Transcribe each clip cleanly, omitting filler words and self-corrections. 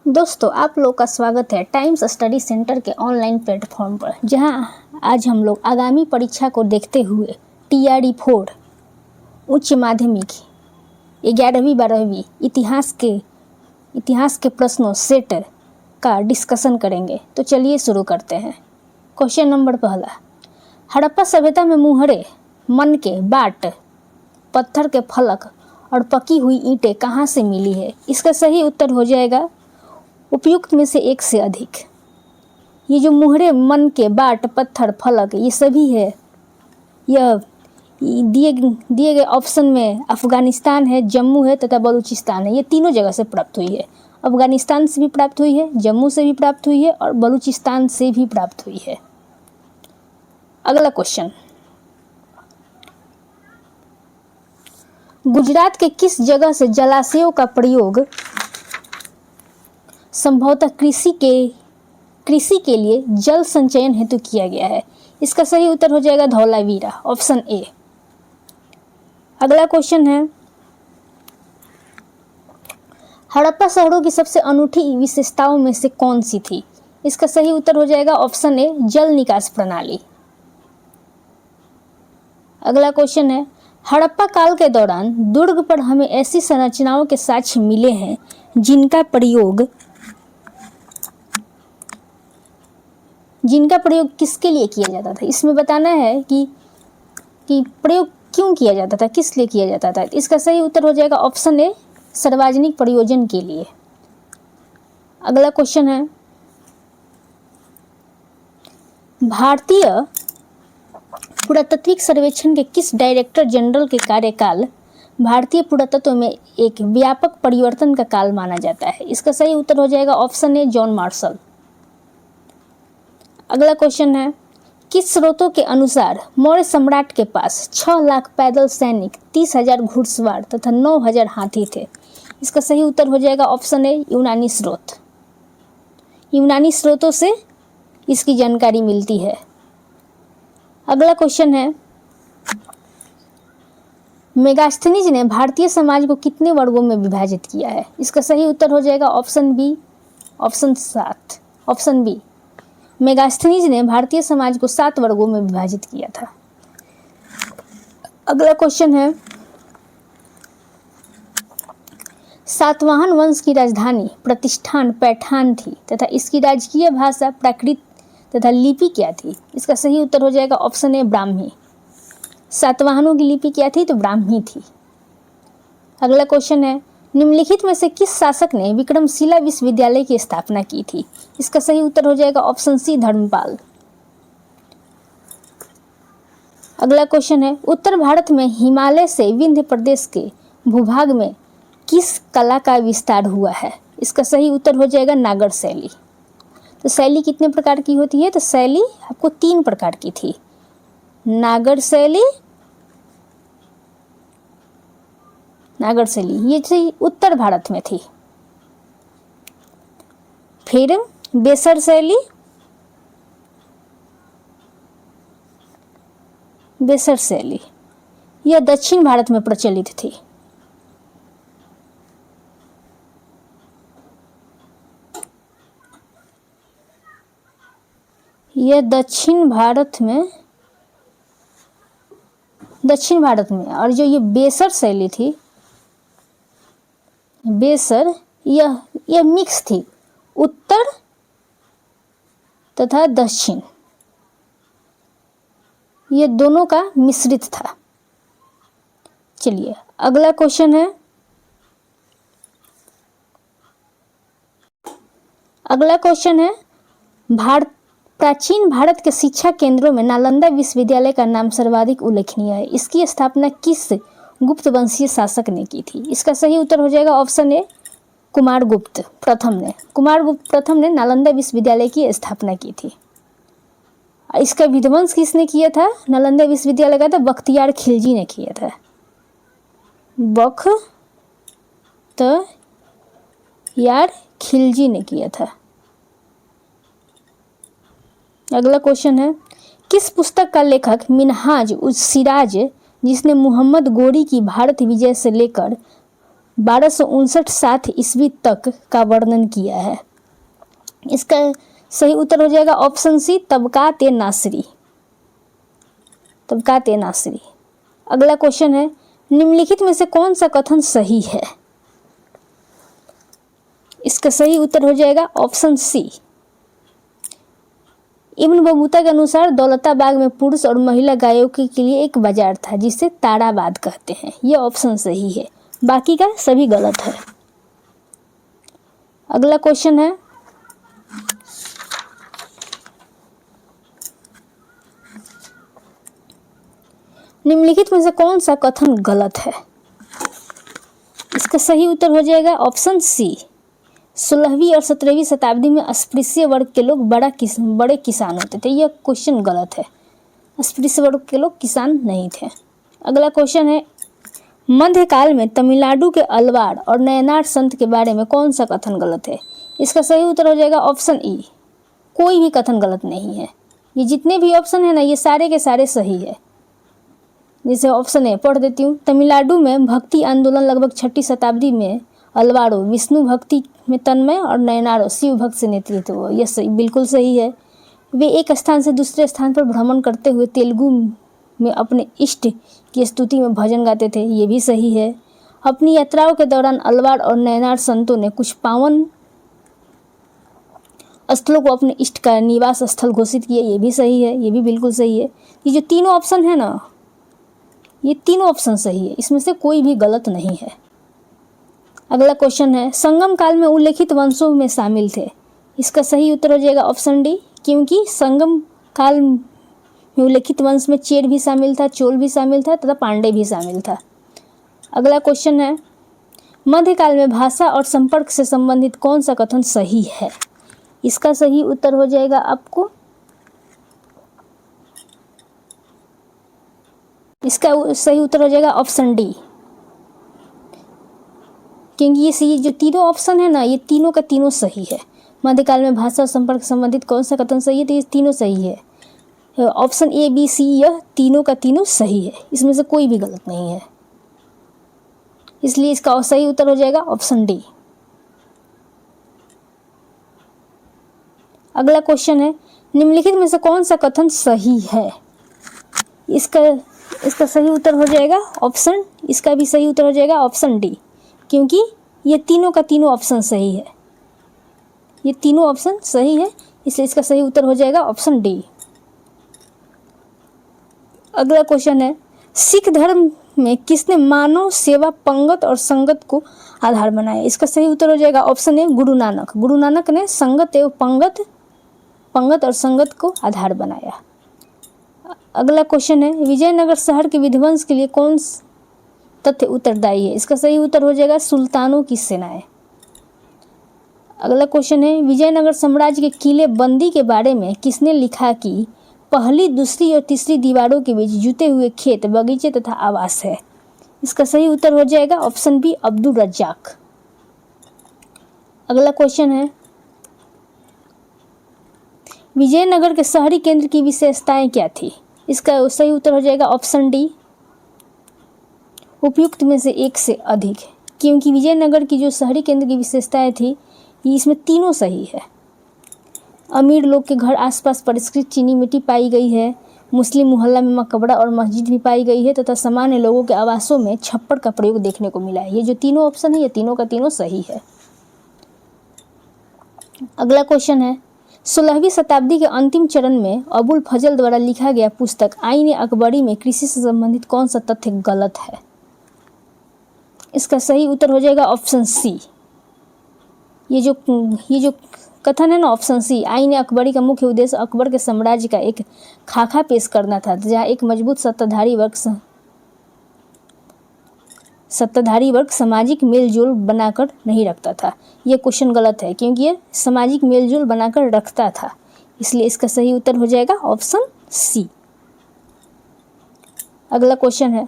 दोस्तों, आप लोग का स्वागत है टाइम्स स्टडी सेंटर के ऑनलाइन प्लेटफॉर्म पर, जहां आज हम लोग आगामी परीक्षा को देखते हुए TRE 4 उच्च माध्यमिक 11वीं 12वीं इतिहास के प्रश्नों सेट का डिस्कशन करेंगे। तो चलिए शुरू करते हैं। क्वेश्चन नंबर पहला, हड़प्पा सभ्यता में मुहरे, मन के बाट, पत्थर के फलक और पकी हुई ईंटें कहाँ से मिली है? इसका सही उत्तर हो जाएगा उपयुक्त में से एक से अधिक। ये जो मुहरे, मन के बाट, पत्थर, फलक, ये सभी है, यह दिए गए ऑप्शन में अफगानिस्तान है, जम्मू है तथा बलूचिस्तान है। ये तीनों जगह से प्राप्त हुई है। अफगानिस्तान से भी प्राप्त हुई है, जम्मू से भी प्राप्त हुई है और बलूचिस्तान से भी प्राप्त हुई है। अगला क्वेश्चन, गुजरात के किस जगह से जलाशयों का प्रयोग संभवतः कृषि के लिए जल संचयन हेतु किया गया है? इसका सही उत्तर हो जाएगा धौलावीरा, ऑप्शन ए। अगला क्वेश्चन है, हड़प्पा शहरों की सबसे अनूठी विशेषताओं में से कौन सी थी? इसका सही उत्तर हो जाएगा ऑप्शन ए, जल निकास प्रणाली। अगला क्वेश्चन है, हड़प्पा काल के दौरान दुर्ग पर हमें ऐसी संरचनाओं के साक्ष्य मिले हैं जिनका प्रयोग किसके लिए किया जाता था? इसमें बताना है कि प्रयोग क्यों किया जाता था, किस लिए किया जाता था। इसका सही उत्तर हो जाएगा ऑप्शन ए, सार्वजनिक प्रयोजन के लिए। अगला क्वेश्चन है, भारतीय पुरातात्विक सर्वेक्षण के किस डायरेक्टर जनरल के कार्यकाल भारतीय पुरातत्व में एक व्यापक परिवर्तन का काल माना जाता है? इसका सही उत्तर हो जाएगा ऑप्शन ए, जॉन मार्शल। अगला क्वेश्चन है, किस स्रोतों के अनुसार मौर्य सम्राट के पास 6 लाख पैदल सैनिक, 30,000 घुड़सवार तथा 9,000 हाथी थे? इसका सही उत्तर हो जाएगा ऑप्शन ए, यूनानी स्रोत। यूनानी स्रोतों से इसकी जानकारी मिलती है। अगला क्वेश्चन है, मेगास्थनीज ने भारतीय समाज को कितने वर्गों में विभाजित किया है? इसका सही उत्तर हो जाएगा option B, option 7, option B. Megasthenes ने भारतीय समाज को 7 वर्गों में विभाजित किया था। अगला क्वेश्चन है, सातवाहन वंश की राजधानी प्रतिष्ठान पैठान थी तथा इसकी राजकीय भाषा प्राकृत तथा लिपि क्या थी? इसका सही उत्तर हो जाएगा ऑप्शन ए, ब्राह्मी। सातवाहनों की लिपि क्या थी? तो ब्राह्मी थी। अगला क्वेश्चन है, निम्नलिखित में से किस शासक ने विक्रमशिला विश्वविद्यालय की स्थापना की थी? इसका सही उत्तर हो जाएगा ऑप्शन सी, धर्मपाल। अगला क्वेश्चन है, उत्तर भारत में हिमालय से विंध्य प्रदेश के भूभाग में किस कला का विस्तार हुआ है? इसका सही उत्तर हो जाएगा नागर शैली। तो शैली कितने प्रकार की होती है? तो शैली आपको 3 प्रकार की थी, नागर शैली, ये थी उत्तर भारत में थी। फिर बेसर शैली यह दक्षिण भारत में प्रचलित थी। यह दक्षिण भारत में और जो ये बेसर शैली थी, बेसर यह मिक्स थी, उत्तर तथा दक्षिण ये दोनों का मिश्रित था। चलिए अगला क्वेश्चन है, प्राचीन भारत के शिक्षा केंद्रों में नालंदा विश्वविद्यालय का नाम सर्वाधिक उल्लेखनीय है। इसकी स्थापना किस गुप्त वंशीय शासक ने की थी? इसका सही उत्तर हो जाएगा ऑप्शन ए, कुमारगुप्त प्रथम ने नालंदा विश्वविद्यालय की स्थापना की थी। इसका विध्वंस किसने किया था? नालंदा विश्वविद्यालय का था बख्तियार खिलजी ने किया था। बख्तियार खिलजी ने किया था। अगला क्वेश्चन है, किस पुस्तक का लेखक मिनहाज उज सिराज, जिसने मोहम्मद गोरी की भारत विजय से लेकर 1259-60 ईस्वी तक का वर्णन किया है। इसका सही उत्तर हो जाएगा ऑप्शन सी, तबकात-ए नासिरी। तबकात-ए नासिरी। अगला क्वेश्चन है, निम्नलिखित में से कौन सा कथन सही है? इसका सही उत्तर हो जाएगा ऑप्शन सी। इब्न बतूता के अनुसार दौलताबाग में पुरुष और महिला गायों के लिए एक बाजार था जिसे ताराबाद कहते हैं। यह ऑप्शन सही है, बाकी का सभी गलत है। अगला क्वेश्चन है, निम्नलिखित में से कौन सा कथन गलत है? इसका सही उत्तर हो जाएगा ऑप्शन सी। 16वीं और 17वीं शताब्दी में अस्पृश्य वर्ग के लोग बड़े किसान होते थे। यह क्वेश्चन गलत है, अस्पृश्य वर्ग के लोग किसान नहीं थे। अगला क्वेश्चन है, मध्यकाल में तमिलनाडु के अलवार और नयनार संत के बारे में कौन सा कथन गलत है? इसका सही उत्तर हो जाएगा ऑप्शन ई। कोई भी कथन गलत नहीं है। ये जितने भी ऑप्शन है ना, ये सारे के सारे सही है। जैसे ऑप्शन ए पढ़ देती हूँ, तमिलनाडु में भक्ति आंदोलन लगभग 6वीं शताब्दी में अलवारो विष्णु भक्ति में तन्मय और नयनारो शिव भक्त से नेतृत्व हुआ। यह सही, बिल्कुल सही है। वे एक स्थान से दूसरे स्थान पर भ्रमण करते हुए तेलुगु में अपने इष्ट की स्तुति में भजन गाते थे। ये भी सही है। अपनी यात्राओं के दौरान अलवार और नयनार संतों ने कुछ पावन स्थलों को अपने इष्ट का निवास स्थल घोषित किया। ये भी सही है, ये भी बिल्कुल सही है। ये जो तीनों ऑप्शन है ना, ये तीनों ऑप्शन सही है, इसमें से कोई भी गलत नहीं है। अगला क्वेश्चन है, संगम काल में उल्लेखित वंशों में शामिल थे। इसका सही उत्तर हो जाएगा ऑप्शन डी, क्योंकि संगम काल में उल्लेखित वंश में चेर भी शामिल था, चोल भी शामिल था तथा पांडे भी शामिल था। अगला क्वेश्चन है, मध्यकाल में भाषा और संपर्क से संबंधित कौन सा कथन सही है? इसका सही उत्तर हो जाएगा आपको, इसका सही उत्तर हो जाएगा ऑप्शन डी, क्योंकि ये जो तीनों ऑप्शन है ना, ये तीनों का तीनों सही है। मध्यकाल में भाषा और संपर्क संबंधित कौन सा कथन सही है? तो ये तीनों सही है। ऑप्शन ए, बी, सी, यह तीनों का तीनों सही है, इसमें से कोई भी गलत नहीं है। इसलिए इसका सही उत्तर हो जाएगा ऑप्शन डी। अगला क्वेश्चन है, निम्नलिखित में से कौन सा कथन सही है? इसका सही उत्तर हो जाएगा ऑप्शन, इसका भी सही उत्तर हो जाएगा ऑप्शन डी, क्योंकि ये तीनों का तीनों ऑप्शन सही है। ये तीनों ऑप्शन सही है, इसलिए इसका सही उत्तर हो जाएगा ऑप्शन डी। अगला क्वेश्चन है, सिख धर्म में किसने मानव सेवा, पंगत और संगत को आधार बनाया? इसका सही उत्तर हो जाएगा ऑप्शन ए, गुरु नानक। गुरु नानक ने संगत एवं पंगत और संगत को आधार बनाया। अगला क्वेश्चन है, विजयनगर शहर के विध्वंस के लिए कौन तथ्य उत्तरदायी है? इसका सही उत्तर हो जाएगा सुल्तानों की सेनाएं। अगला क्वेश्चन है, विजयनगर साम्राज्य के किले बंदी के बारे में किसने लिखा कि पहली, दूसरी और तीसरी दीवारों के बीच जुते हुए खेत, बगीचे तथा आवास है? इसका सही उत्तर हो जाएगा ऑप्शन बी, अब्दुल रज्जाक। अगला क्वेश्चन है, विजयनगर के शहरी केंद्र की विशेषताएं क्या थी? इसका सही उत्तर हो जाएगा ऑप्शन डी, उपयुक्त में से एक से अधिक, क्योंकि विजयनगर की जो शहरी केंद्र की विशेषताएं थी, इसमें तीनों सही है। अमीर लोग के घर आसपास परिष्कृत चीनी मिट्टी पाई गई है, मुस्लिम मोहल्ला में मकबरा और मस्जिद भी पाई गई है तथा सामान्य लोगों के आवासों में छप्पर का प्रयोग देखने को मिला है। ये जो तीनों ऑप्शन है, ये तीनों का तीनों सही है। अगला क्वेश्चन है, 16वीं शताब्दी के अंतिम चरण में अबुल फजल द्वारा लिखा गया पुस्तक आईन अकबरी में कृषि से संबंधित कौन सा तथ्य गलत है? इसका सही उत्तर हो जाएगा ऑप्शन सी। ये जो कथन है ना, ऑप्शन सी, आईन अकबरी का मुख्य उद्देश्य अकबर के साम्राज्य का एक खाका पेश करना था, जहाँ एक मजबूत सत्ताधारी वर्ग सामाजिक मेलजोल बनाकर नहीं रखता था। यह क्वेश्चन गलत है, क्योंकि ये सामाजिक मेलजोल बनाकर रखता था, इसलिए इसका सही उत्तर हो जाएगा ऑप्शन सी। अगला क्वेश्चन है,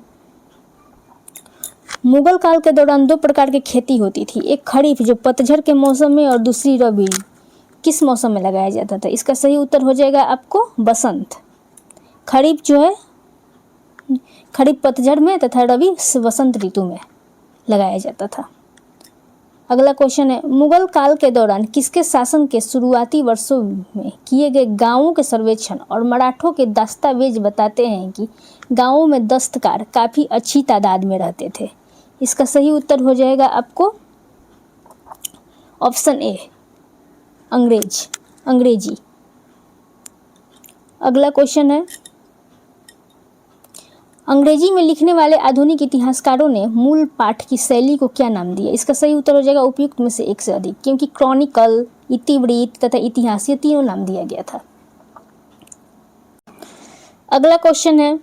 मुगल काल के दौरान दो प्रकार की खेती होती थी, एक खरीफ जो पतझड़ के मौसम में और दूसरी रबी, किस मौसम में लगाया जाता था? इसका सही उत्तर हो जाएगा आपको बसंत। खरीफ जो है खरीफ पतझड़ में तथा रबी वसंत ऋतु में लगाया जाता था। अगला क्वेश्चन है, मुगल काल के दौरान किसके शासन के शुरुआती वर्षों में किए गए गांवों के सर्वेक्षण और मराठों के दस्तावेज बताते हैं कि गांवों में दस्तकार काफ़ी अच्छी तादाद में रहते थे। इसका सही उत्तर हो जाएगा आपको ऑप्शन ए, अंग्रेजी। अगला क्वेश्चन है, अंग्रेजी में लिखने वाले आधुनिक इतिहासकारों ने मूल पाठ की शैली को क्या नाम दिया? इसका सही उत्तर हो जाएगा उपयुक्त में से एक से अधिक, क्योंकि क्रॉनिकल, इतिवृत्त तथा इतिहास ये तीनों नाम दिया गया था। अगला क्वेश्चन है,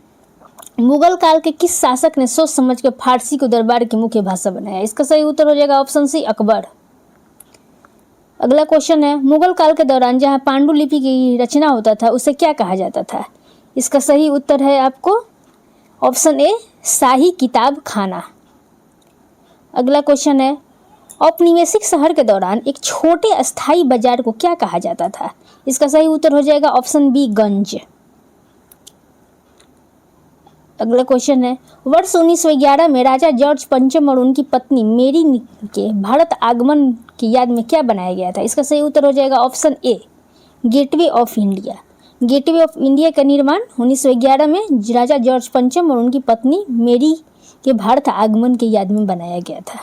मुगल काल के किस शासक ने सोच समझ कर फारसी को दरबार की मुख्य भाषा बनाया? इसका सही उत्तर हो जाएगा ऑप्शन सी, अकबर। अगला क्वेश्चन है, मुगल काल के दौरान जहां पांडुलिपि की रचना होता था उसे क्या कहा जाता था? इसका सही उत्तर है आपको ऑप्शन ए, शाही किताब खाना। अगला क्वेश्चन है, औपनिवेशिक शहर के दौरान एक छोटे अस्थायी बाजार को क्या कहा जाता था? इसका सही उत्तर हो जाएगा ऑप्शन बी, गंज। अगला क्वेश्चन है, वर्ष 1911 में राजा जॉर्ज पंचम और उनकी पत्नी मेरी के भारत आगमन की याद में क्या बनाया गया था? इसका सही उत्तर हो जाएगा option A, gateway of India. Gateway of India का निर्माण 1911 में राजा जॉर्ज पंचम और उनकी पत्नी मेरी के भारत आगमन की याद में बनाया गया था।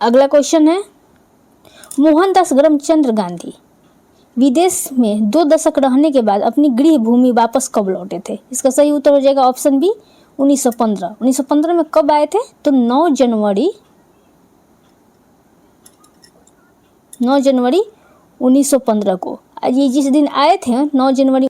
अगला क्वेश्चन है, मोहनदास करमचंद गांधी विदेश में 2 दशक रहने के बाद अपनी गृह भूमि वापस कब लौटे थे? इसका सही उत्तर हो जाएगा ऑप्शन बी, 1915। 1915 में कब आए थे? तो 9 जनवरी 1915 को। ये जिस दिन आए थे 9 जनवरी